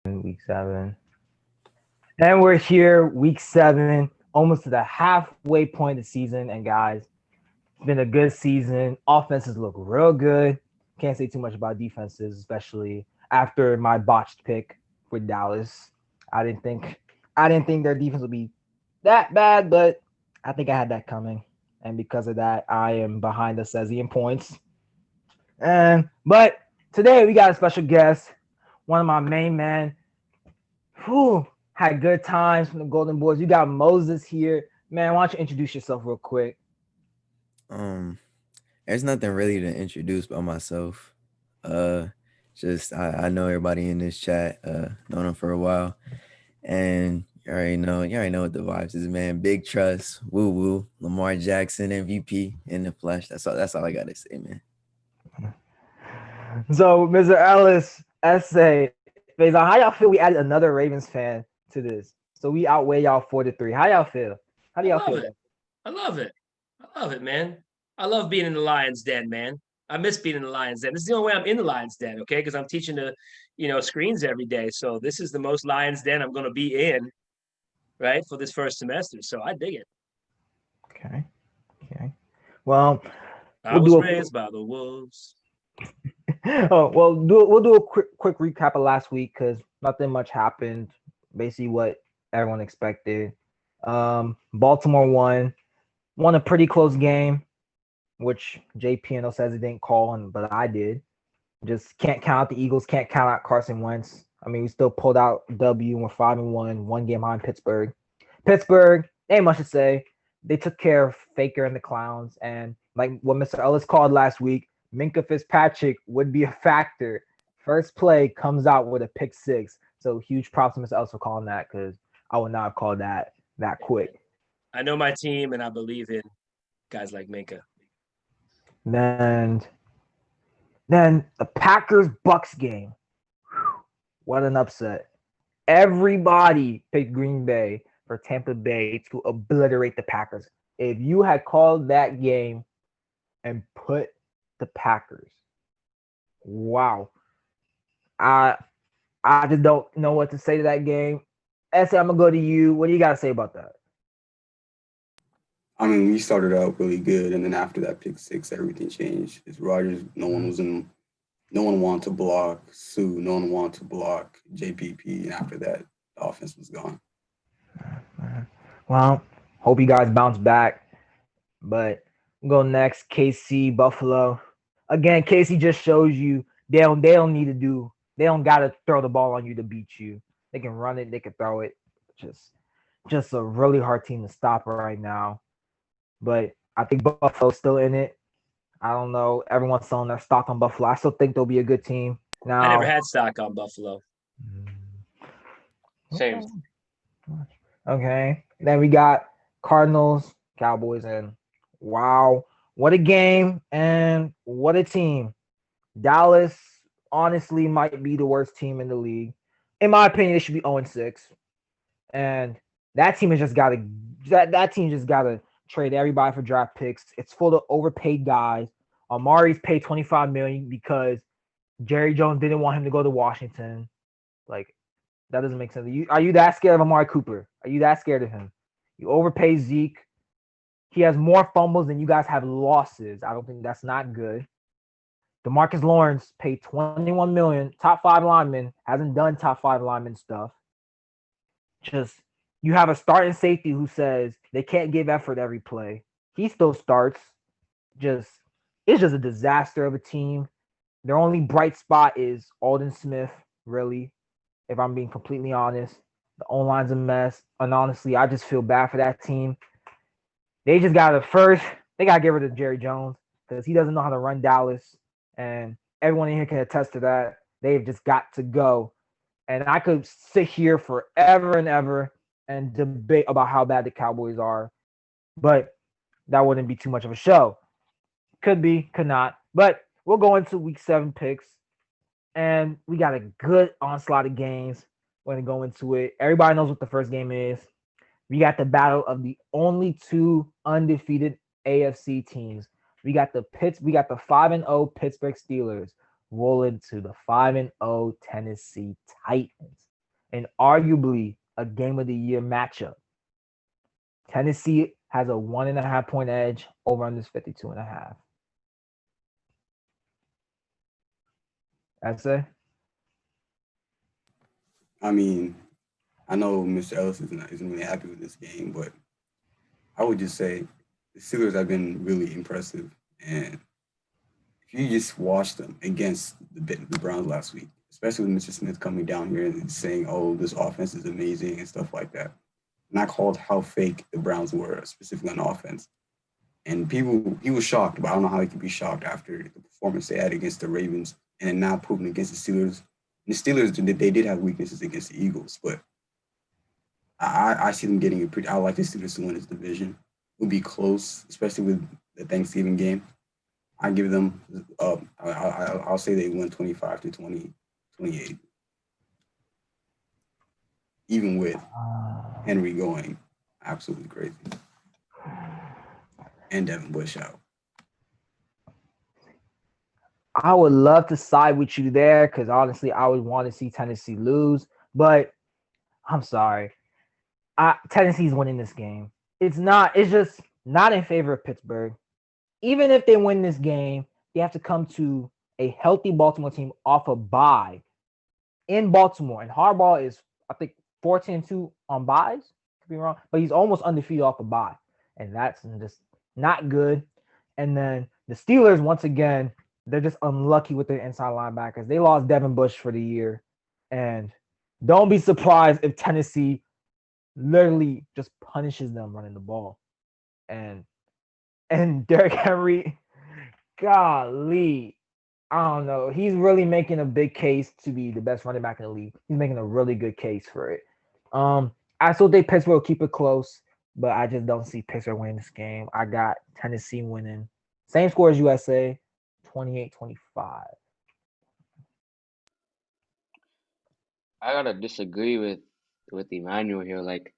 Week 7. And we're here, week 7, almost to the halfway point of the season. And guys, it's been a good season. Offenses look real good. Can't say too much about defenses, especially after my botched pick with Dallas. I didn't think I didn't think their defense would be that bad, but I think I had that coming. And because of that, I am behind the Sezi in points. But today we got a special guest, one of my main men. Whew, had good times from the Golden Boys. You got Moses here. Man, why don't you introduce yourself real quick? Um, there's nothing really to introduce by myself. Uh, just I know everybody in this chat. Known them for a while, and you already know what the vibes is, man. Big trust, woo woo, Lamar Jackson MVP in the flesh. That's all I gotta say, man. So, Mr. Ellis, essay, Faison, how y'all feel we added another Ravens fan to this? So we outweigh y'all 4-3. How y'all feel? How do I y'all love feel it. about I love it. I love it, man. I love being in the Lions Den, man. I miss being in the Lions Den. This is the only way I'm in the Lions Den, okay? Because I'm teaching screens every day. So this is the most Lions Den I'm going to be in, right, for this first semester. So I dig it. Okay. Okay. Well, I we'll was do a quick raised by the wolves. we'll do a quick recap of last week because nothing much happened. Basically, what everyone expected. Baltimore won a pretty close game, which JPNO says he didn't call, but I did. Just can't count out the Eagles. Can't count out Carson Wentz. I mean, we still pulled out W. We're 5-1, one game behind Pittsburgh. Pittsburgh, ain't much to say. They took care of Faker and the Clowns, and like what Mr. Ellis called last week, Minka Fitzpatrick would be a factor. First play comes out with a pick six, so huge props to Mr. Ellis for calling that because I would not have called that quick. I know my team, and I believe in guys like Minka. Then the Packers Bucks game. Whew, what an upset. Everybody picked Green Bay for Tampa Bay to obliterate the Packers. If you had called that game and put the Packers, wow. I I just don't know what to say to that game. Essay, I'm gonna go to you. What do you gotta say about that? I mean, we started out really good, and then after that pick six, everything changed. It's Rogers. No one wanted to block Sue. No one wanted to block JPP, and after that, the offense was gone. Well, hope you guys bounce back. But we'll go next. KC Buffalo. Again, KC just shows you they don't need to do they don't gotta throw the ball on you to beat you. They can run it, they can throw it. Just just a really hard team to stop right now. But I think Buffalo's still in it. I don't know. Everyone's selling their stock on Buffalo. I still think they'll be a good team. I never Now, had stock on Buffalo. Same. okay. Okay. Then we got Cardinals, Cowboys, and wow, what a game and what a team. Dallas honestly might be the worst team in the league. In my opinion, they should be 0-6. And that team has just gotta that team just gotta trade everybody for draft picks. It's full of overpaid guys. Amari's paid 25 million because Jerry Jones didn't want him to go to Washington. Like that doesn't make sense. Are you that scared of Amari Cooper? Are you that scared of him? You overpay Zeke. He has more fumbles than you guys have losses. I don't think that's not good. DeMarcus Lawrence paid 21 million, top five lineman, hasn't done top five lineman stuff. Just you have a starting safety who says they can't give effort every play. He still starts. Just it's just a disaster of a team. Their only bright spot is Alden Smith, really, if I'm being completely honest. The O line's a mess. And honestly, I just feel bad for that team. They gotta get rid of Jerry Jones because he doesn't know how to run Dallas. And everyone in here can attest to that. They've just got to go. And I could sit here forever and ever and debate about how bad the Cowboys are, but that wouldn't be too much of a show. Could be, could not. But we'll go into week 7 picks, and we got a good onslaught of games. We're gonna go into it. Everybody knows what the first game is. We got the battle of the only two undefeated AFC teams. We got the 5-0 Pittsburgh Steelers rolling to the 5-0 Tennessee Titans. and arguably a game of the year matchup. Tennessee has a 1.5 point edge over on this 52.5. That's it. I mean, I know Mr. Ellis isn't really happy with this game, but I would just say the Steelers have been really impressive. And if you just watch them against the Browns last week, especially with Mr. Smith coming down here and saying, "Oh, this offense is amazing" and stuff like that, and I called how fake the Browns were, specifically on offense. And he was shocked, but I don't know how he could be shocked after the performance they had against the Ravens and then not proving against the Steelers. And the Steelers, they did have weaknesses against the Eagles, but I see them getting it pretty. I like the Steelers to win this division. It would be close, especially with the Thanksgiving game. I give them, I'll say they win 25 to 20, 28, even with Henry going absolutely crazy and Devin Bush out. I would love to side with you there because honestly, I would want to see Tennessee lose, but I'm sorry. Tennessee's winning this game. It's just not in favor of Pittsburgh. Even if they win this game, they have to come to a healthy Baltimore team off a bye in Baltimore. And Harbaugh is, I think, 14-2 on buys. Could be wrong, but he's almost undefeated off a bye. And that's just not good. And then the Steelers, once again, they're just unlucky with their inside linebackers. They lost Devin Bush for the year. And don't be surprised if Tennessee literally just punishes them running the ball. And Derrick Henry, golly, I don't know. He's really making a big case to be the best running back in the league. He's making a really good case for it. I still think Pittsburgh will keep it close, but I just don't see Pittsburgh winning this game. I got Tennessee winning. Same score as USA, 28-25. I gotta disagree with Emmanuel here. Like,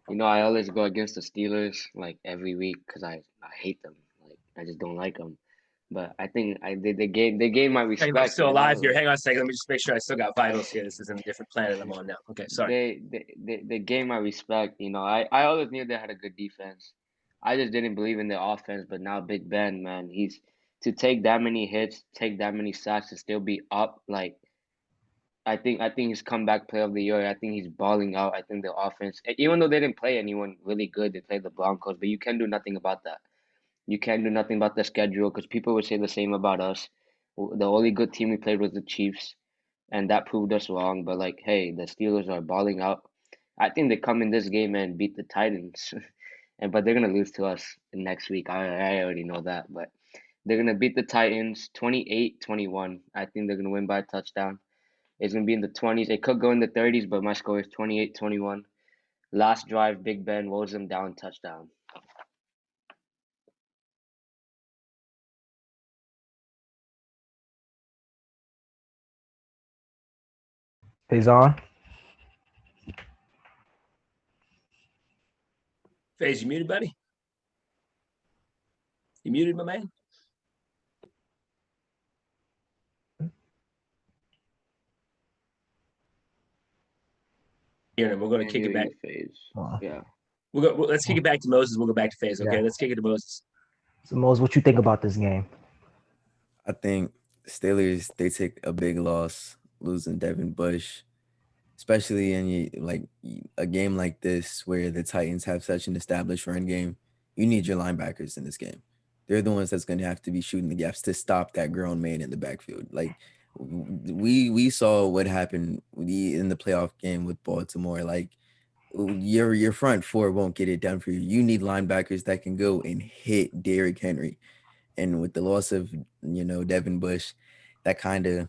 I always go against the Steelers like every week because I hate them. Like, I just don't like them. But I think they gained my Hey, I'm respect. still alive here. Hang on a second. Let me just make sure I still got vitals here. This isn't a different planet I'm on now. Okay, sorry. They gained my respect. I always knew they had a good defense. I just didn't believe in their offense. But now Big Ben, man, he's to take that many hits, take that many sacks, and still be up. Like, I think he's comeback player of the year. I think he's balling out. I think the offense, even though they didn't play anyone really good, they played the Broncos, but you can't do nothing about that. You can't do nothing about the schedule because people would say the same about us. The only good team we played was the Chiefs, and that proved us wrong. But like, hey, the Steelers are balling out. I think they come in this game and beat the Titans, but they're gonna lose to us next week. I already know that, but they're gonna beat the Titans 28-21. I think they're gonna win by a touchdown. It's going to be in the 20s. It could go in the 30s, but my score is 28-21. Last drive, Big Ben rolls them down, touchdown. Faison? FaZe, you muted, buddy? You muted, my man? Here, we're going to kick it back. Yeah. Let's kick it back to Moses. We'll go back to FaZe. Okay, let's kick it to Moses. So, Moses, what you think about this game? I think Steelers, they take a big loss losing Devin Bush, especially in a game like this where the Titans have such an established run game. You need your linebackers in this game. They're the ones that's going to have to be shooting the gaps to stop that grown man in the backfield. Like, we saw what happened in the playoff game with Baltimore. Like, your front four won't get it done for you. You need linebackers that can go and hit Derrick Henry. And with the loss of Devin Bush, that kind of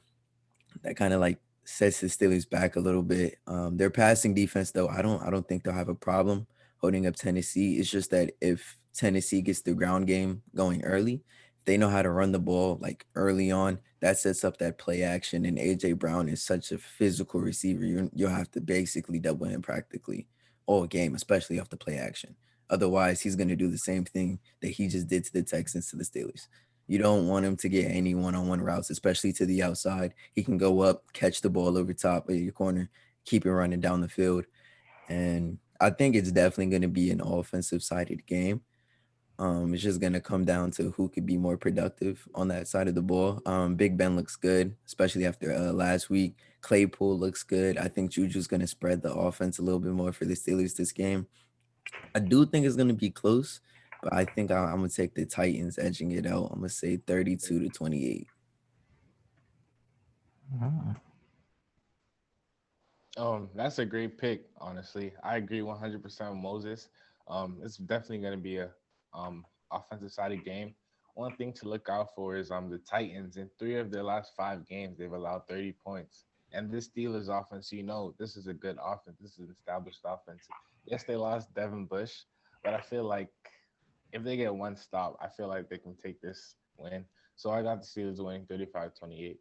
like sets the Steelers back a little bit. Their passing defense, though, I don't think they'll have a problem holding up Tennessee. It's just that if Tennessee gets the ground game going early, they know how to run the ball like early on. That sets up that play action. And AJ Brown is such a physical receiver. You'll have to basically double him practically all game, especially off the play action. Otherwise, he's going to do the same thing that he just did to the Texans to the Steelers. You don't want him to get any one-on-one routes, especially to the outside. He can go up, catch the ball over top of your corner, keep it running down the field. And I think it's definitely going to be an offensive sided game. It's just going to come down to who could be more productive on that side of the ball. Big Ben looks good, especially after last week. Claypool looks good. I think Juju's going to spread the offense a little bit more for the Steelers this game. I do think it's going to be close, but I think I'm going to take the Titans edging it out. I'm going to say 32-28. That's a great pick, honestly. I agree 100% with Moses. It's definitely going to be a offensive sided game. One thing to look out for is the Titans. In 3 of their last 5 games, they've allowed 30 points. And this Steelers offense, this is a good offense. This is an established offense. Yes, they lost Devin Bush, but I feel like if they get one stop, I feel like they can take this win. So I got the Steelers winning 35-28.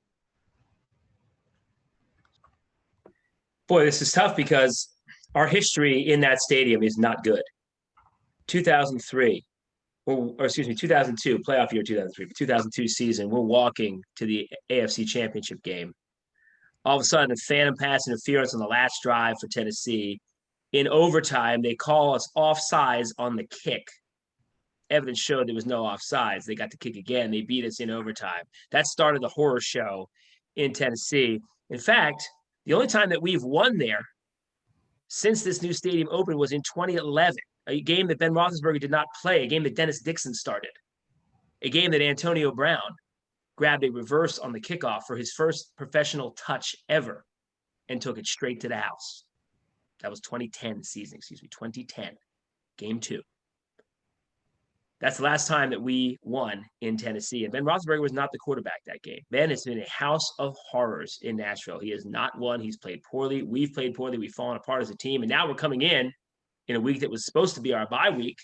Boy, this is tough because our history in that stadium is not good. 2003, or excuse me, 2002, playoff year 2003, 2002 season, we're walking to the AFC Championship game. All of a sudden, a phantom pass interference on the last drive for Tennessee. In overtime, they call us offsides on the kick. Evidence showed there was no offsides. They got to kick again. They beat us in overtime. That started the horror show in Tennessee. In fact, the only time that we've won there since this new stadium opened was in 2011, a game that Ben Roethlisberger did not play, a game that Dennis Dixon started, a game that Antonio Brown grabbed a reverse on the kickoff for his first professional touch ever and took it straight to the house. That was 2010 season, 2010, game 2. That's the last time that we won in Tennessee. And Ben Roethlisberger was not the quarterback that game. Ben has been a house of horrors in Nashville. He has not won. He's played poorly. We've played poorly. We've fallen apart as a team. And now we're coming in a week that was supposed to be our bye week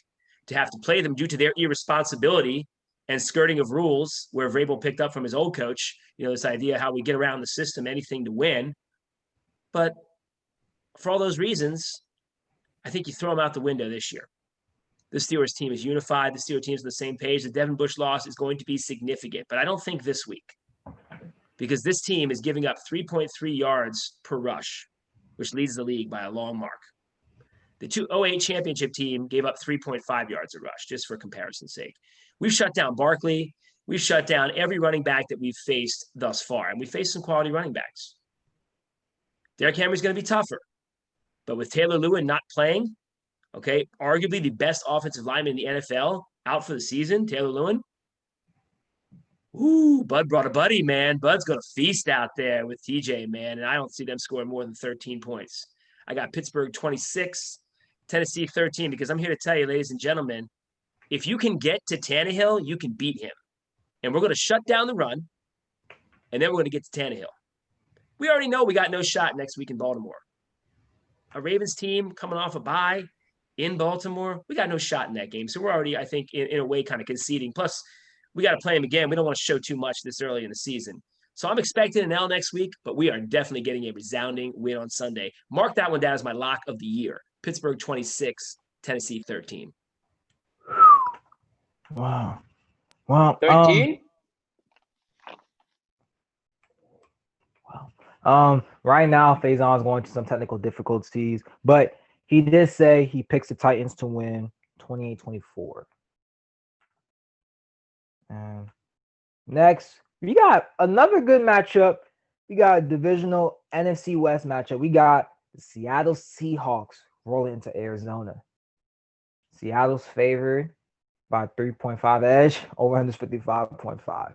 to have to play them due to their irresponsibility and skirting of rules, where Vrabel picked up from his old coach, this idea how we get around the system, anything to win. But for all those reasons, I think you throw them out the window this year. The Steelers team is unified. The Steelers team is on the same page. The Devin Bush loss is going to be significant, but I don't think this week, because this team is giving up 3.3 yards per rush, which leads the league by a long mark. The 2008 championship team gave up 3.5 yards a rush, just for comparison's sake. We've shut down Barkley. We've shut down every running back that we've faced thus far, and we faced some quality running backs. Derrick Henry's going to be tougher, but with Taylor Lewin not playing, okay, arguably the best offensive lineman in the NFL out for the season, Taylor Lewin. Ooh, Bud brought a buddy, man. Bud's going to feast out there with TJ, man, and I don't see them scoring more than 13 points. I got Pittsburgh 26, Tennessee 13, because I'm here to tell you, ladies and gentlemen, if you can get to Tannehill, you can beat him. And we're going to shut down the run, and then we're going to get to Tannehill. We already know we got no shot next week in Baltimore. A Ravens team coming off a bye in Baltimore, we got no shot in that game. So we're already, I think, in a way kind of conceding. Plus, we got to play them again. We don't want to show too much this early in the season. So I'm expecting an L next week, but we are definitely getting a resounding win on Sunday. Mark that one down as my lock of the year. Pittsburgh 26, Tennessee 13. Wow. Well, 13? right now, Faison is going through some technical difficulties, but he did say he picks the Titans to win 28-24. And next, we got another good matchup. We got a divisional NFC West matchup. We got the Seattle Seahawks rolling into Arizona. Seattle's favored by 3.5 edge over 155.5.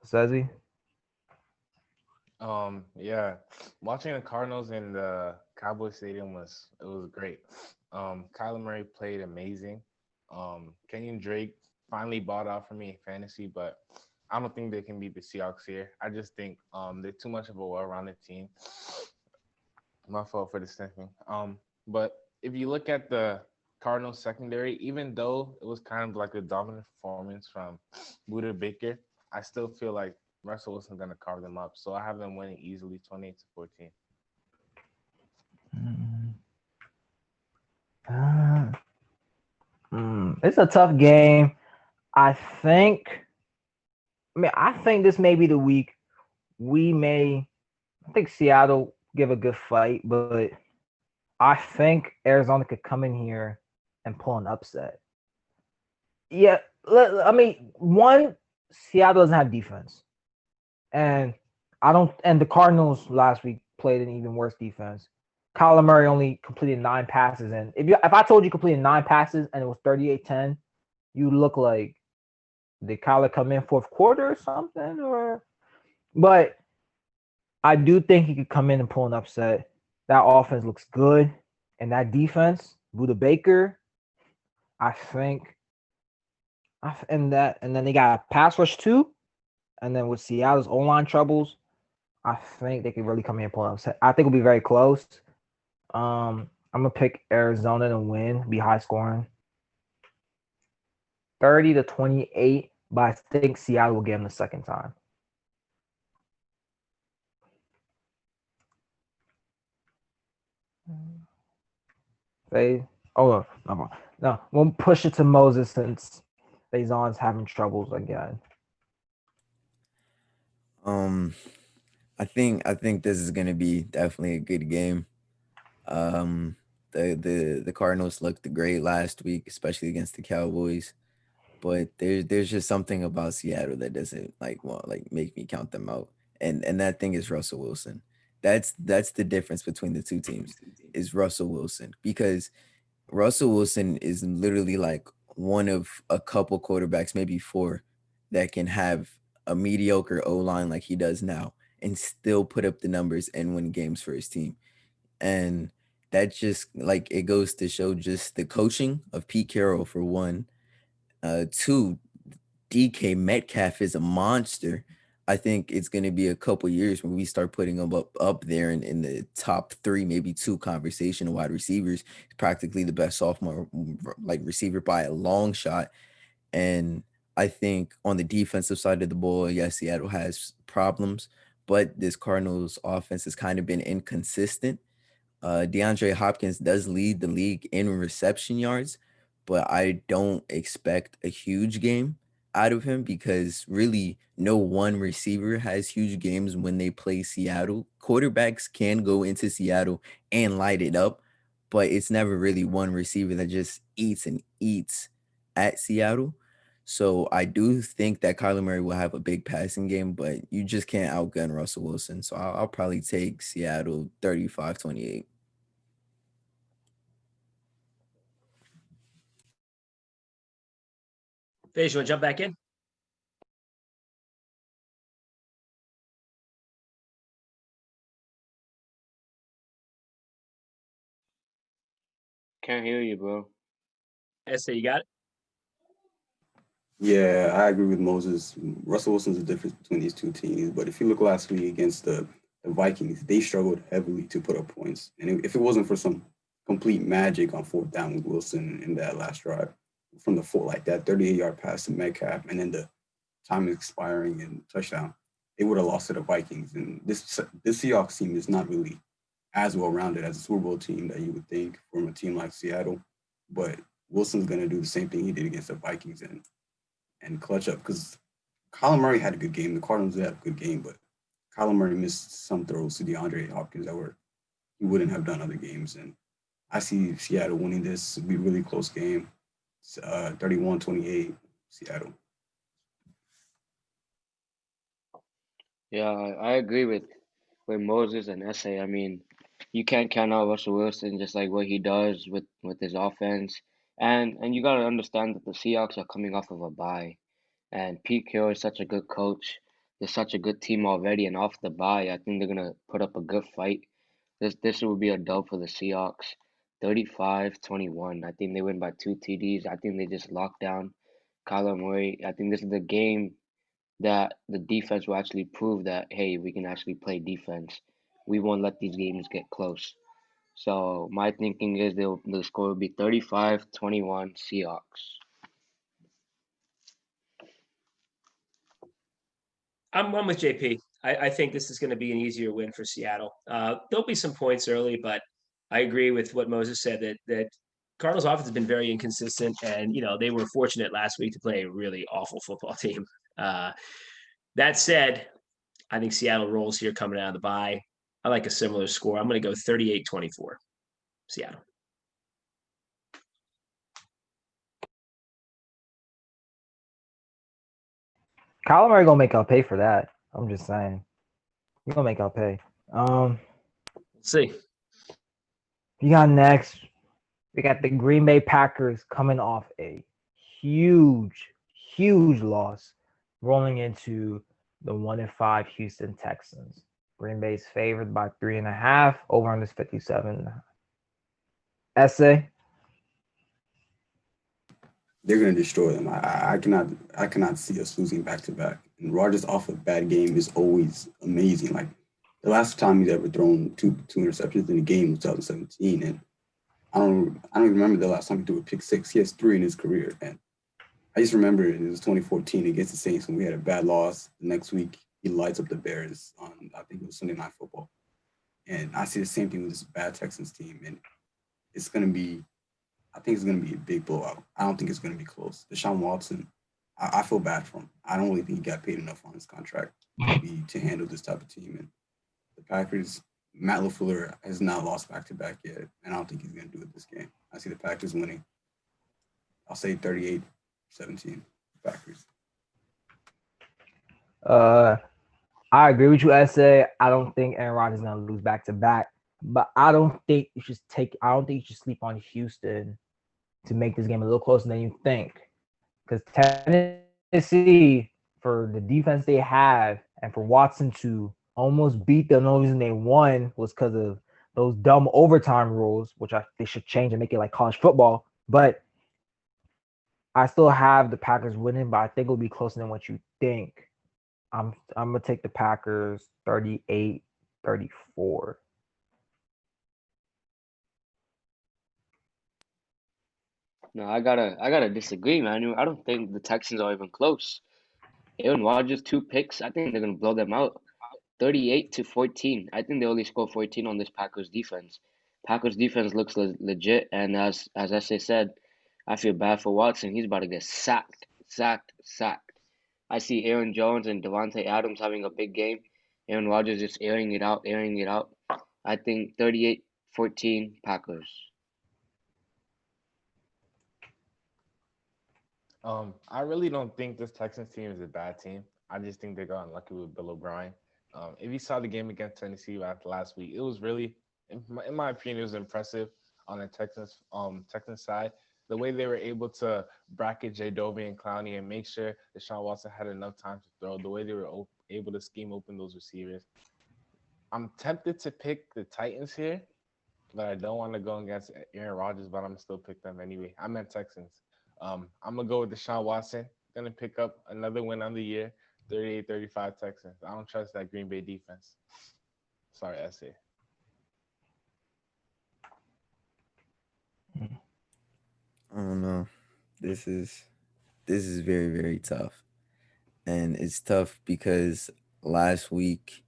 Says he? Yeah, watching the Cardinals in the Cowboys Stadium was great. Kyler Murray played amazing. Kenyon Drake finally bought out for me in fantasy, but I don't think they can beat the Seahawks here. I just think they're too much of a well-rounded team. My fault for the sniffing. But if you look at the Cardinals secondary, even though it was kind of like a dominant performance from Buda Baker, I still feel like Russell Wilson's going to carve them up. So I have them winning easily 28-14. It's a tough game. I think this may be the week we may I think Seattle give a good fight, but I think Arizona could come in here and pull an upset. Yeah, I mean, one, Seattle doesn't have defense, and I don't. And the Cardinals last week played an even worse defense. Kyler Murray only completed 9 passes, and if I told you completed 9 passes and it was 38-10, you look like, did Kyler come in fourth quarter or something? But I do think he could come in and pull an upset. That offense looks good, and that defense, Buda Baker, I think, and then they got a pass rush too, and then with Seattle's O line troubles, I think they could really come in and pull an upset. I think it'll be very close. I'm gonna pick Arizona to win, be high scoring, 30-28, but I think Seattle will get them the second time. They no, we'll push it to Moses since Faison's having troubles again. I think this is gonna be definitely a good game. Um, the Cardinals looked great last week, especially against the Cowboys. But there's just something about Seattle that doesn't make me count them out. And that thing is Russell Wilson. That's the difference between the two teams is Russell Wilson, because Russell Wilson is literally like one of a couple quarterbacks, maybe four, that can have a mediocre O line like he does now and still put up the numbers and win games for his team. And that just like it goes to show just the coaching of Pete Carroll for one. Two, DK Metcalf is a monster. I think it's going to be a couple years when we start putting him up there in the top three, maybe two conversation of wide receivers. He's practically the best sophomore receiver by a long shot. And I think on the defensive side of the ball, yes, Seattle has problems, but this Cardinals offense has kind of been inconsistent. DeAndre Hopkins does lead the league in reception yards, but I don't expect a huge game out of him because really no one receiver has huge games when they play Seattle. Quarterbacks can go into Seattle and light it up, but it's never really one receiver that just eats and eats at Seattle. So I do think that Kyler Murray will have a big passing game, but you just can't outgun Russell Wilson. So I'll probably take Seattle 35-28. Faze, you want to jump back in? Can't hear you, bro. SA, you got it? Yeah, I agree with Moses. Russell Wilson's the difference between these two teams. But if you look last week against the Vikings, they struggled heavily to put up points. And if it wasn't for some complete magic on fourth down with Wilson in that last drive from the four, like that 38-yard pass to Metcalf, and then the time expiring and touchdown, they would have lost to the Vikings. And this Seahawks team is not really as well rounded as a Super Bowl team that you would think from a team like Seattle. But Wilson's going to do the same thing he did against the Vikings and clutch up, because Kyler Murray had a good game. The Cardinals did have a good game, but Kyler Murray missed some throws to DeAndre Hopkins that he wouldn't have done other games. And I see Seattle winning this. It'll be a really close game. 31-28, Seattle. Yeah, I agree with Moses and SA. I mean, you can't count out Russell Wilson, just like what he does with his offense. And you gotta understand that the Seahawks are coming off of a bye. And Pete Carroll is such a good coach. They're such a good team already, and off the bye, I think they're gonna put up a good fight. This will be a dub for the Seahawks. 35-21. I think they win by 2 TDs. I think they just lock down Kyler Murray. I think this is the game that the defense will actually prove that, hey, we can actually play defense. We won't let these games get close. So my thinking is the score will be 35-21 Seahawks. I'm with JP. I think this is going to be an easier win for Seattle. There'll be some points early, but I agree with what Moses said that Cardinals offense has been very inconsistent, and they were fortunate last week to play a really awful football team. That said, I think Seattle rolls here coming out of the bye. I like a similar score. I'm going to go 38-24, Seattle. Kyler Murray gonna make out pay for that. I'm just saying. He's gonna make out pay. Let's see. You got next. We got the Green Bay Packers coming off a huge loss, rolling into the 1-5 Houston Texans. Green Bay's favored by 3.5. Over on this 57. Essay. They're gonna destroy them. I cannot see us losing back to back. And Rodgers off a bad game is always amazing. Like the last time he's ever thrown two interceptions in a game was 2017, and I don't even remember the last time he threw a pick six. He has 3 in his career, and I just remember it was 2014 against the Saints when we had a bad loss. The next week he lights up the Bears on, I think it was Sunday Night Football, and I see the same thing with this bad Texans team, and it's gonna be. I think it's going to be a big blowout. I don't think it's going to be close. Deshaun Watson, I feel bad for him. I don't really think he got paid enough on his contract to handle this type of team. And the Packers, Matt LaFleur has not lost back-to-back yet, and I don't think he's going to do it this game. I see the Packers winning. I'll say 38-17, Packers. I agree with you, Essay. I don't think Aaron Rodgers is going to lose back-to-back. But I don't think you should sleep on Houston to make this game a little closer than you think. Because Tennessee, for the defense they have, and for Watson to almost beat them, the only reason they won was because of those dumb overtime rules, which they should change and make it like college football. But I still have the Packers winning, but I think it'll be closer than what you think. I'm gonna take the Packers 38-34. No, I gotta disagree, man. I don't think the Texans are even close. Aaron Rodgers, 2 picks. I think they're gonna blow them out. 38-14. I think they only score 14 on this Packers defense. Packers defense looks legit, and as I said, I feel bad for Watson. He's about to get sacked. I see Aaron Jones and Devontae Adams having a big game. Aaron Rodgers just airing it out. I think 38-14 Packers. I really don't think this Texans team is a bad team. I just think they got unlucky with Bill O'Brien. If you saw the game against Tennessee last week, it was really, in my opinion, it was impressive on the Texans side. The way they were able to bracket Jadovi and Clowney and make sure Deshaun Watson had enough time to throw. The way they were able to scheme open those receivers. I'm tempted to pick the Titans here, but I don't want to go against Aaron Rodgers. But I'm gonna still pick them anyway. I meant Texans. I'm gonna go with Deshaun Watson. Gonna pick up another win on the year, 38-35 Texans. I don't trust that Green Bay defense. Sorry, Essay. I don't know. This is very, very tough. And it's tough because last week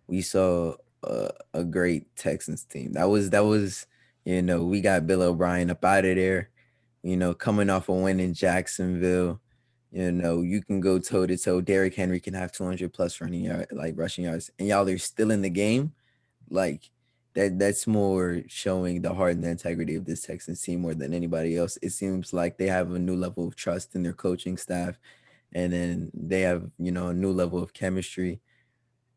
we saw a great Texans team. That was we got Bill O'Brien up out of there, coming off a win in Jacksonville. You can go toe to toe. Derrick Henry can have 200 plus rushing yards, and y'all are still in the game. Like that's more showing the heart and the integrity of this Texans team more than anybody else. It seems like they have a new level of trust in their coaching staff, and then they have a new level of chemistry.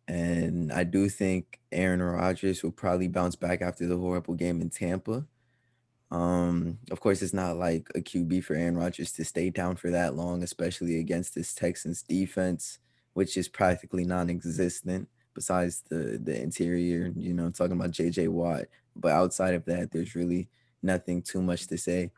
And I do think Aaron Rodgers will probably bounce back after the horrible game in Tampa. Of course, it's not like a QB for Aaron Rodgers to stay down for that long, especially against this Texans defense, which is practically non-existent besides the interior, talking about JJ Watt. But outside of that, there's really nothing too much to say.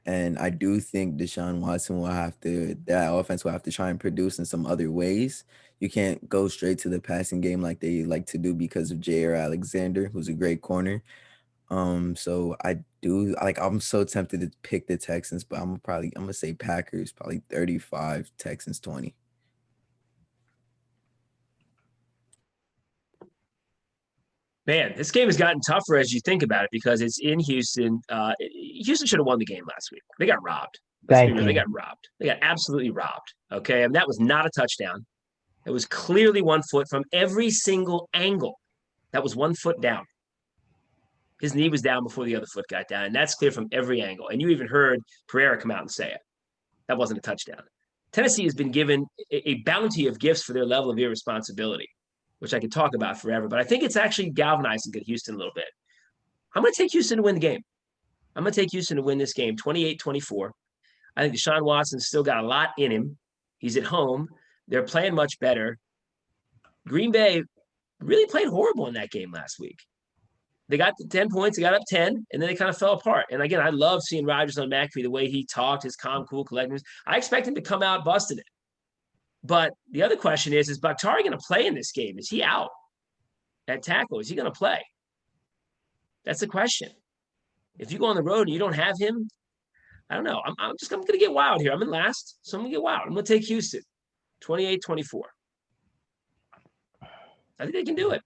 And I do think Deshaun Watson that offense will have to try and produce in some other ways. You can't go straight to the passing game like they like to do because of Jair Alexander, who's a great corner. So I'm so tempted to pick the Texans, but I'm gonna say Packers, probably 35, Texans 20. Man, this game has gotten tougher as you think about it because it's in Houston. Houston should have won the game last week. They got robbed. Let's be real. They got robbed. They got absolutely robbed. Okay. And that was not a touchdown. It was clearly 1 foot from every single angle. That was 1 foot down. His knee was down before the other foot got down, and that's clear from every angle. And you even heard Pereira come out and say it. That wasn't a touchdown. Tennessee has been given a bounty of gifts for their level of irresponsibility, which I could talk about forever. But I think it's actually galvanizing Houston a little bit. I'm going to take Houston to win the game. I'm going to take Houston to win this game 28-24. I think Deshaun Watson's still got a lot in him. He's at home. They're playing much better. Green Bay really played horrible in that game last week. They got 10 points, they got up 10, and then they kind of fell apart. And again, I love seeing Rodgers on McAfee, the way he talked, his calm, cool, collected. I expect him to come out busting it. But the other question is Bakhtiari going to play in this game? Is he out at tackle? Is he going to play? That's the question. If you go on the road and you don't have him, I don't know. I'm going to get wild here. I'm in last, so I'm going to get wild. I'm going to take Houston, 28-24. I think they can do it.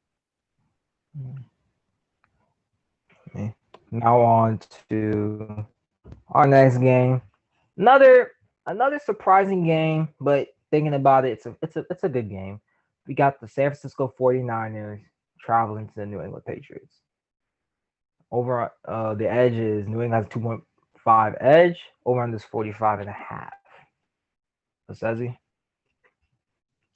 Now on to our next game. Another surprising game, but thinking about it, it's a good game. We got the San Francisco 49ers traveling to the New England Patriots. Over the edge is New England has 2.5 edge. Over on this 45.5. What says he?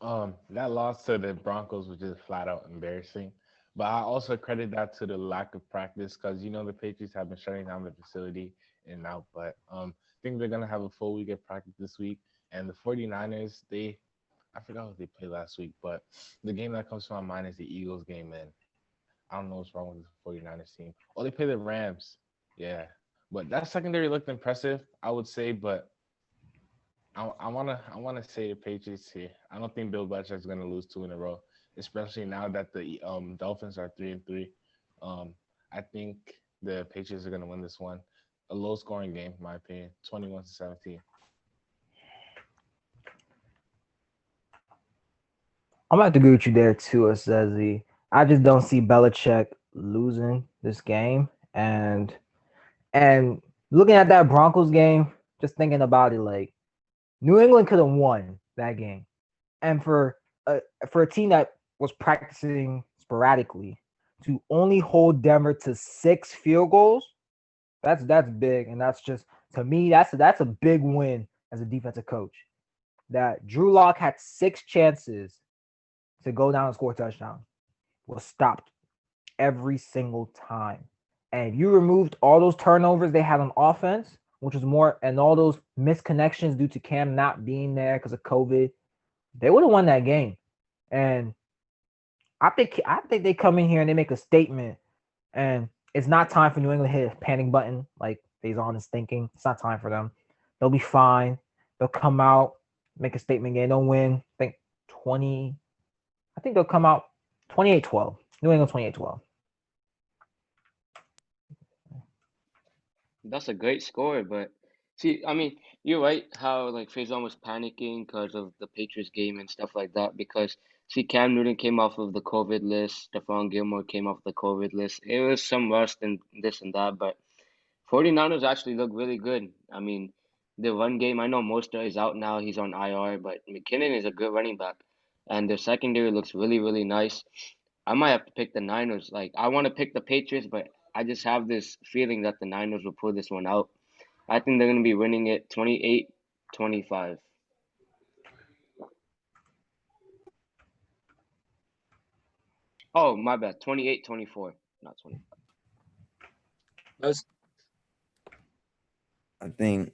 That loss to the Broncos was just flat out embarrassing. But I also credit that to the lack of practice because, the Patriots have been shutting down the facility and out. But I think they're going to have a full week of practice this week. And the 49ers, I forgot what they played last week, but the game that comes to my mind is the Eagles game, man. I don't know what's wrong with the 49ers team. Oh, they play the Rams. Yeah. But that secondary looked impressive, I would say, but I wanna say the Patriots here. I don't think Bill Belichick's gonna lose 2 in a row, especially now that the Dolphins are 3-3. I think the Patriots are gonna win this one. A low scoring game, in my opinion, 21-17. I'm about to agree with you there too, Azezi. I just don't see Belichick losing this game, and looking at that Broncos game, just thinking about it, like New England could have won that game, and for a team that was practicing sporadically to only hold Denver to 6 field goals, that's big, and that's just, to me, that's a big win as a defensive coach. That Drew Lock had 6 chances to go down and score a touchdown, was stopped every single time. And if you removed all those turnovers they had on offense, which was more, and all those misconnections due to Cam not being there because of COVID, they would have won that game. And I think they come in here and they make a statement, and it's not time for New England to hit a panic button like Faison is thinking. It's not time for them. They'll be fine. They'll come out, make a statement game. They'll win. I think they'll come out 28-12. New England 28-12. That's a great score, but see, I mean, you're right how like Faison was panicking because of the Patriots game and stuff like that. Because see, Cam Newton came off of the COVID list, Stephon Gilmore came off the COVID list. It was some rust and this and that, but 49ers actually look really good. I mean, the run game, I know Mostert is out now, he's on IR, but McKinnon is a good running back, and their secondary looks really, really nice. I might have to pick the Niners. Like, I want to pick the Patriots, but I just have this feeling that the Niners will pull this one out. I think they're going to be winning it 28-25. Oh, my bad. 28-24, not 25. I think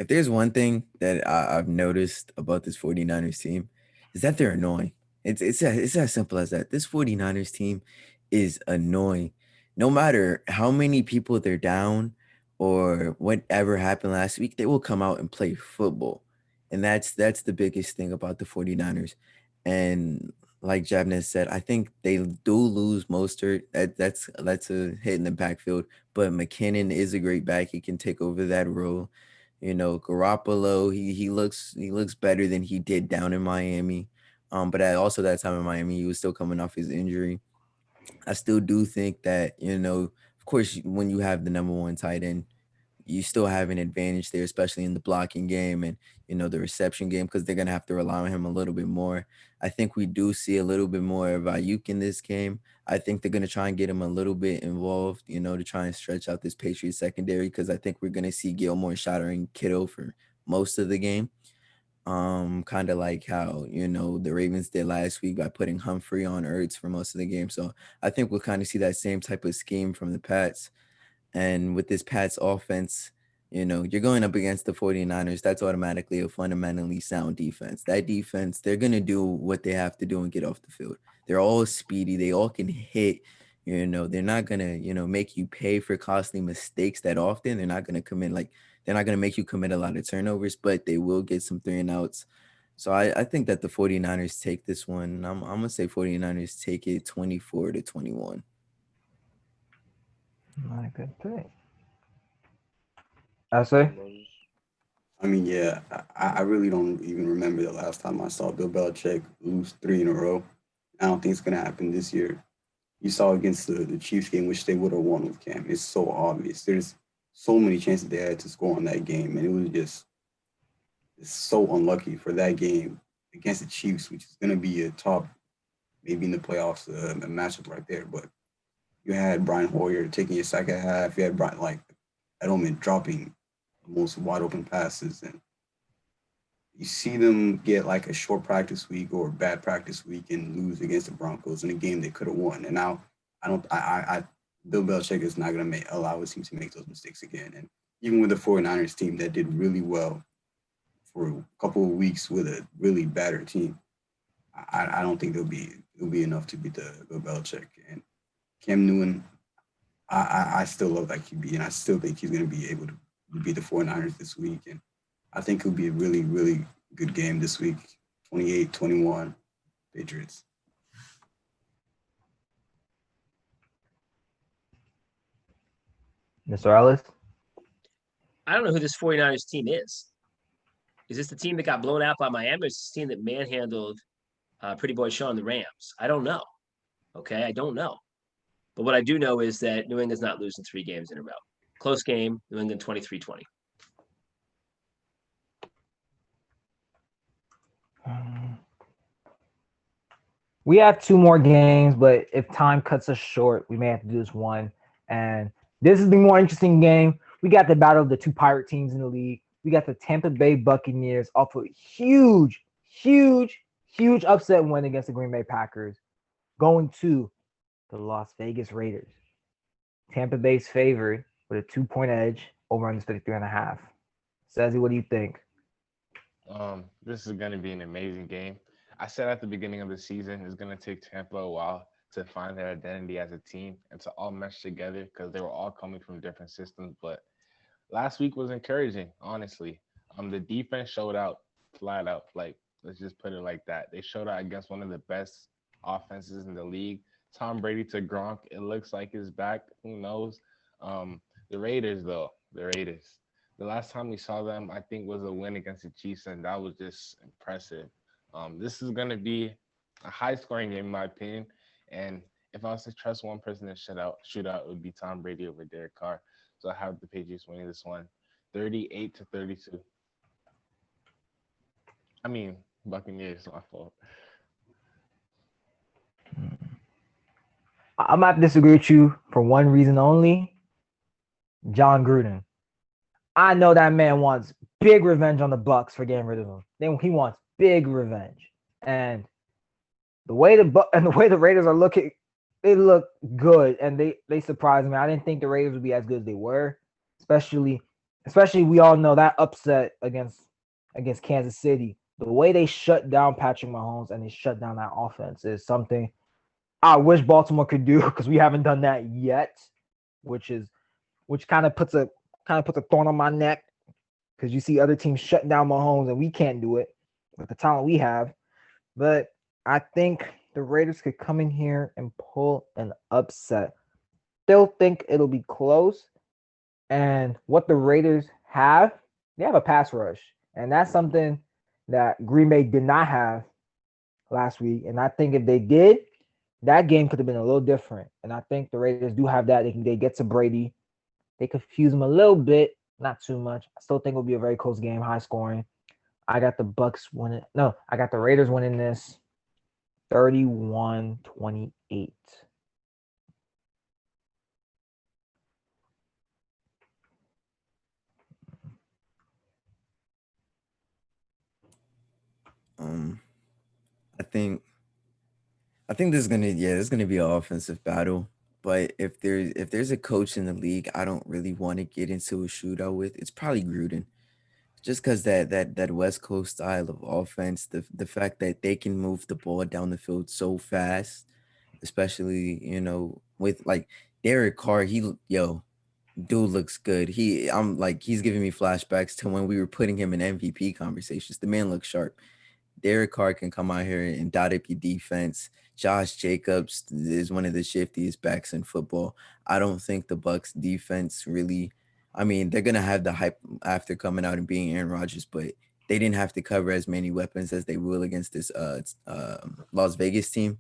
if there's one thing that I've noticed about this 49ers team is that they're annoying. It's as simple as that. This 49ers team is annoying. No matter how many people they're down or whatever happened last week, they will come out and play football. And that's the biggest thing about the 49ers. And like Javnet said, I think they do lose Mostert. That's a hit in the backfield. But McKinnon is a great back. He can take over that role. Garoppolo, he looks better than he did down in Miami. But also that time in Miami, he was still coming off his injury. I still do think that, of course, when you have the number 1 tight end, you still have an advantage there, especially in the blocking game and the reception game, because they're gonna have to rely on him a little bit more. I think we do see a little bit more of Ayuk in this game. I think they're gonna try and get him a little bit involved, to try and stretch out this Patriots secondary, because I think we're gonna see Gilmore shadowing Kittle for most of the game. Kind of like how the Ravens did last week by putting Humphrey on Ertz for most of the game. So I think we'll kind of see that same type of scheme from the Pats. And with this Pats offense, you're going up against the 49ers. That's automatically a fundamentally sound defense. That defense, they're going to do what they have to do and get off the field. They're all speedy. They all can hit. They're not going to, make you pay for costly mistakes that often. They're not going to they're not going to make you commit a lot of turnovers, but they will get some 3-and-outs. So I think that the 49ers take this one. I'm going to say 49ers take it 24-21. Not a good thing. I say. I mean, yeah, I really don't even remember the last time I saw Bill Belichick lose 3 in a row. I don't think it's going to happen this year. You saw against the Chiefs game, which they would have won with Cam. It's so obvious. There's so many chances they had to score on that game, and it was just so unlucky for that game against the Chiefs, which is going to be a top, maybe in the playoffs, a matchup right there. But you had Brian Hoyer taking your second half. You had Edelman dropping the most wide open passes, and you see them get like a short practice week or a bad practice week and lose against the Broncos in a game they could have won. And now Bill Belichick is not going to allow his team to make those mistakes again. And even with the 49ers team that did really well for a couple of weeks with a really better team, I don't think it'll be enough to beat the Bill Belichick. And Cam Newton, I still love that QB, and I still think he's going to be able to beat the 49ers this week. And I think it'll be a really, really good game this week, 28-21 Patriots. Mr. Ellis? I don't know who this 49ers team is. Is this the team that got blown out by Miami, or is this the team that manhandled Pretty Boy Sean the Rams? I don't know. Okay, I don't know. But what I do know is that New England's not losing 3 games in a row. Close game, New England 23-20. We have 2 more games, but if time cuts us short, we may have to do this one. And this is the more interesting game. We got the battle of the 2 pirate teams in the league. We got the Tampa Bay Buccaneers off a huge upset win against the Green Bay Packers, going to the Las Vegas Raiders. Tampa Bay's favored with a 2-point edge over on this 53.5. Sezzy, what do you think? This is going to be an amazing game. I said at the beginning of the season, it's going to take Tampa a while to find their identity as a team and to all mesh together, because they were all coming from different systems. But last week was encouraging, honestly. The defense showed out flat out. Like, let's just put it like that. They showed out against one of the best offenses in the league. Tom Brady to Gronk, it looks like he's back. Who knows? The Raiders, though, the last time we saw them, I think, was a win against the Chiefs, and that was just impressive. This is going to be a high-scoring game, in my opinion. And if I was to trust one person in shootout, it would be Tom Brady over Derek Carr. So I have the Patriots winning this one, 38-32. I mean, Buccaneers, my fault. I might disagree with you for one reason only. John Gruden. I know that man wants big revenge on the Bucs for getting rid of him. Then he wants big revenge. And the way the Raiders are looking, they look good, and they surprised me. I didn't think the Raiders would be as good as they were, especially we all know that upset against Kansas City. The way they shut down Patrick Mahomes and they shut down that offense is something I wish Baltimore could do, because we haven't done that yet, which kind of puts a thorn on my neck, because you see other teams shutting down Mahomes and we can't do it with the talent we have. But I think the Raiders could come in here and pull an upset. Still think it'll be close. And what the Raiders have, they have a pass rush. And that's something that Green Bay did not have last week. And I think if they did, that game could have been a little different. And I think the Raiders do have that. They get to Brady. They confuse him a little bit. not too much. I still think it'll be a very close game, high scoring. I got the Bucks winning. No, I got the Raiders winning this 31-28. Um, I think I think this is gonna be an offensive battle. But if there's a coach in the league I don't really want to get into a shootout with, it's probably Gruden. Just because that West Coast style of offense, the fact that they can move the ball down the field so fast, especially with like Derek Carr, dude looks good. I'm like he's giving me flashbacks to when we were putting him in MVP conversations. The man looks sharp. Derek Carr can come out here and dot up your defense. Josh Jacobs is one of the shiftiest backs in football. I don't think the Bucks defense really. I mean, they're gonna have the hype after coming out and being Aaron Rodgers, but they didn't have to cover as many weapons as they will against this Las Vegas team.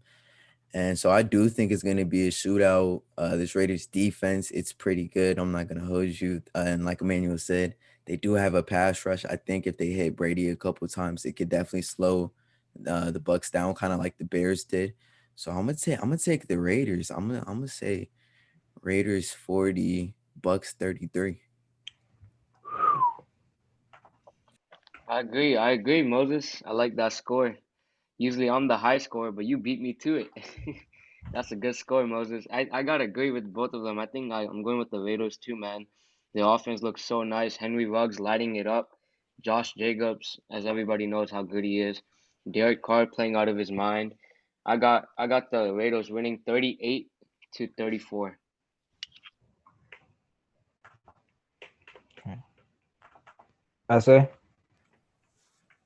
And so I do think it's going to be a shootout. This Raiders defense, it's pretty good. I'm not going to hold you. And like Emmanuel said, they do have a pass rush. I think if they hit Brady a couple times, it could definitely slow the Bucks down, kind of like the Bears did. So I'm gonna take the Raiders. I'm gonna say Raiders 40, Bucks 33. I agree, Moses. I like that score. Usually I'm the high scorer, but you beat me to it. That's a good score, Moses. I gotta agree with both of them. I think I'm going with the Raiders too, man. The offense looks so nice. Henry Ruggs lighting it up. Josh Jacobs, as everybody knows how good he is. Derek Carr playing out of his mind. I got the Raiders winning 38-34. Okay. I say,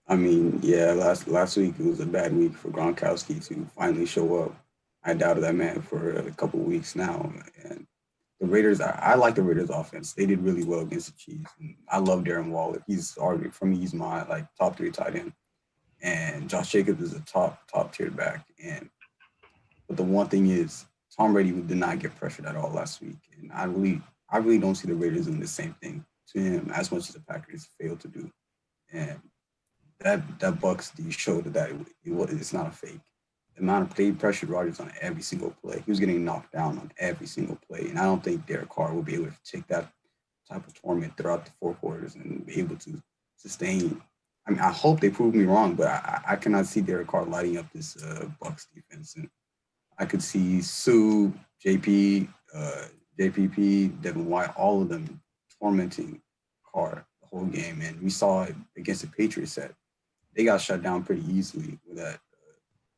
I mean, yeah, last week it was a bad week for Gronkowski to finally show up. I doubted that man for a couple of weeks now, and the Raiders. I like the Raiders offense. They did really well against the Chiefs. And I love Darren Waller. He's already for me. He's my like top three tight end, and Josh Jacobs is a top tier back. And but the one thing is, Tom Brady did not get pressured at all last week, and I really don't see the Raiders doing the same thing to him as much as the Packers failed to do. And that Bucks D showed that it's not a fake. The amount of they pressured Rodgers on every single play. He was getting knocked down on every single play, and I don't think Derek Carr will be able to take that type of torment throughout the four quarters and be able to sustain. I mean, I hope they prove me wrong, but I cannot see Derek Carr lighting up this Bucks defense, and I could see Sue, JP, JPP, Devin White, all of them tormenting Carr the whole game, and we saw it against the Patriots that they got shut down pretty easily with that.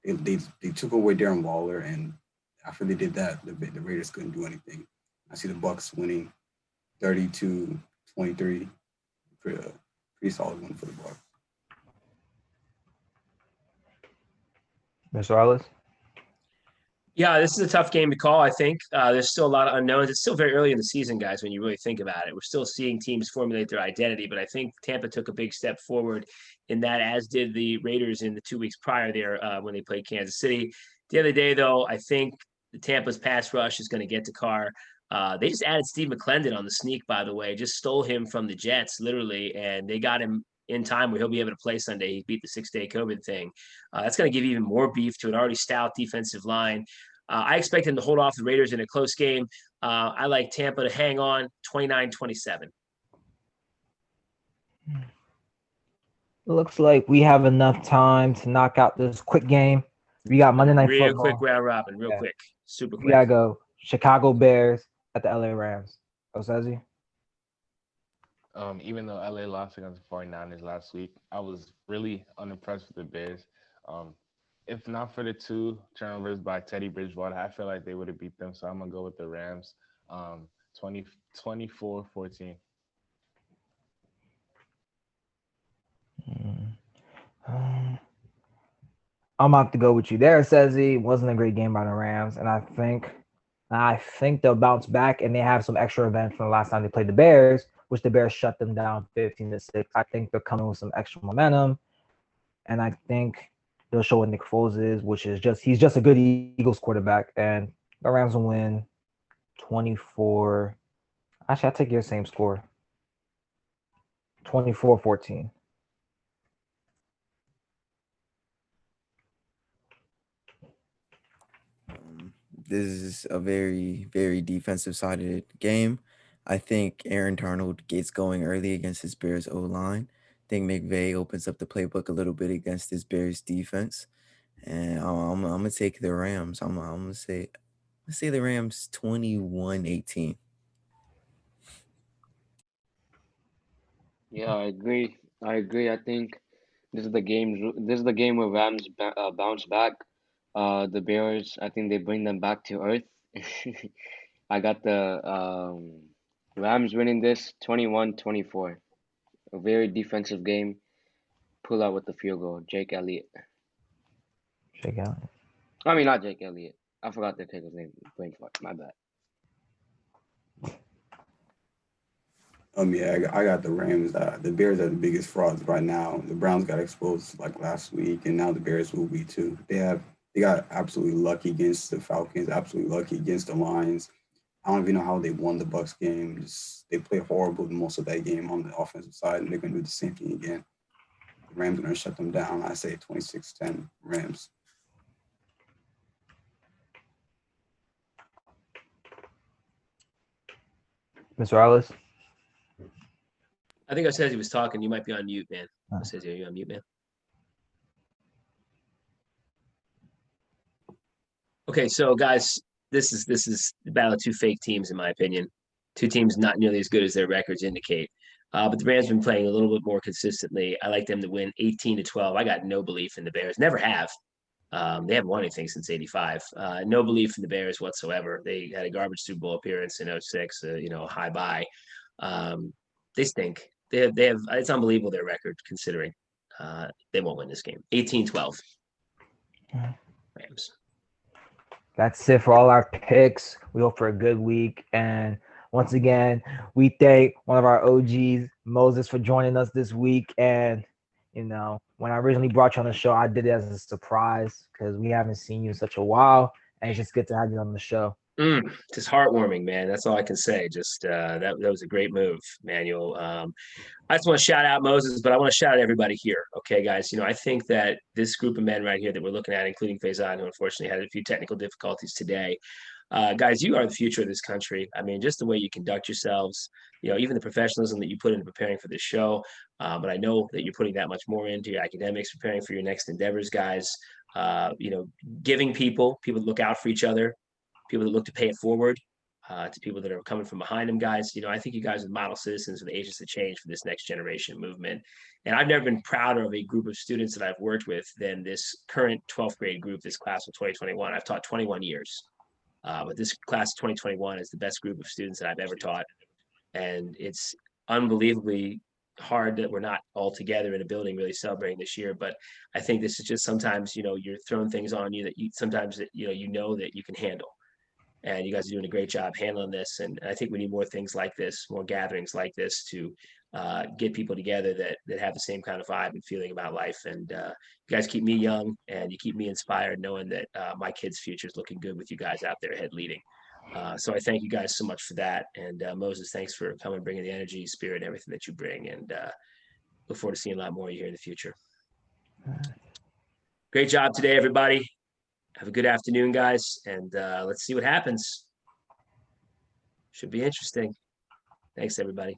They took away Darren Waller, and after they did that, the Raiders couldn't do anything. I see the Bucks winning 32-23. Pretty solid win for the Bucks. Mr. Ellis. Yeah, this is a tough game to call, I think. There's still a lot of unknowns. It's still very early in the season, guys, when you really think about it. We're still seeing teams formulate their identity, but I think Tampa took a big step forward in that, as did the Raiders in the 2 weeks prior there when they played Kansas City. At the other day, though, I think the Tampa's pass rush is going to get to Carr. They just added Steve McClendon on the sneak, by the way, just stole him from the Jets, literally, and they got him in time where he'll be able to play Sunday. He beat the 6-day COVID thing. That's going to give even more beef to an already stout defensive line. I expect him to hold off the Raiders in a close game. I like Tampa to hang on 29-27. Looks like we have enough time to knock out this quick game. We got Monday Night Real Football. quick round robin, real Yeah. quick, super We quick. gotta go Chicago Bears at the LA Rams. Osazi? Even though LA lost against the 49ers last week, I was really unimpressed with the Bears. Um, if not for the two turnovers by Teddy Bridgewater, I feel like they would have beat them. So I'm gonna go with the Rams. 20, 24-14. Um, I'm about to go with you there, says he. Wasn't a great game by the Rams, and I think they'll bounce back, and they have some extra events from the last time they played the Bears, which the Bears shut them down 15-6. I think they're coming with some extra momentum, and I think they'll show what Nick Foles is, which is he's just a good Eagles quarterback, and the Rams will win 24. Actually, I'll take your same score. 24-14. This is a very, very defensive sided game. I think Aaron Darnold gets going early against his Bears O line. I think McVay opens up the playbook a little bit against his Bears defense, and I'm gonna take the Rams. I'm gonna say the Rams 21-18. Yeah, I agree. I agree. I think This is the game where Rams bounce back. The Bears, I think they bring them back to earth. I got the Rams winning this 21-24. A very defensive game. Pull out with the field goal. Jake Elliott. Check out. I mean, not Jake Elliott. I forgot the kicker's name. Brain fart. My bad. Yeah, I got the Rams. The Bears are the biggest frauds right now. The Browns got exposed like last week, and now the Bears will be too. They got absolutely lucky against the Falcons, absolutely lucky against the Lions. I don't even know how they won the Bucks game. They played horrible most of that game on the offensive side, and they're gonna do the same thing again. The Rams are gonna shut them down. I say 26-10 Rams. Mr. Ellis. I think I said he was talking. You might be on mute, man. I said, are you on mute, man? Okay, so guys, this is the battle of two fake teams, in my opinion. Two teams not nearly as good as their records indicate. But the Rams have been playing a little bit more consistently. I like them to win 18-12. I got no belief in the Bears. Never have. They haven't won anything since '85. No belief in the Bears whatsoever. They had a garbage Super Bowl appearance in '06. High buy. They stink. They have. It's unbelievable their record considering. They won't win this game. 18-12. Rams. That's it for all our picks. We hope for a good week. And once again, we thank one of our OGs, Moses, for joining us this week. And, when I originally brought you on the show, I did it as a surprise because we haven't seen you in such a while. And it's just good to have you on the show. Just heartwarming, man. That's all I can say. Just that was a great move, Manuel. I just want to shout out Moses, but I want to shout out everybody here. Okay, guys. I think that this group of men right here that we're looking at, including Faison, who unfortunately had a few technical difficulties today. Guys, you are the future of this country. I mean, just the way you conduct yourselves, even the professionalism that you put into preparing for this show. But I know that you're putting that much more into your academics, preparing for your next endeavors, guys. Giving people that look out for each other, people that look to pay it forward, to people that are coming from behind them, guys. I think you guys are model citizens of the agents of change for this next generation movement. And I've never been prouder of a group of students that I've worked with than this current 12th grade group, this class of 2021. I've taught 21 years. But this class of 2021 is the best group of students that I've ever taught. And it's unbelievably hard that we're not all together in a building really celebrating this year. But I think this is just sometimes, you're throwing things on you that sometimes that you can handle. And you guys are doing a great job handling this. And I think we need more things like this, more gatherings like this to get people together that have the same kind of vibe and feeling about life. And you guys keep me young and you keep me inspired, knowing that my kids' future is looking good with you guys out there ahead leading. So I thank you guys so much for that. And Moses, thanks for coming, bringing the energy, spirit, and everything that you bring. And look forward to seeing a lot more of you here in the future. Great job today, everybody. Have a good afternoon, guys, and let's see what happens. Should be interesting. Thanks, everybody.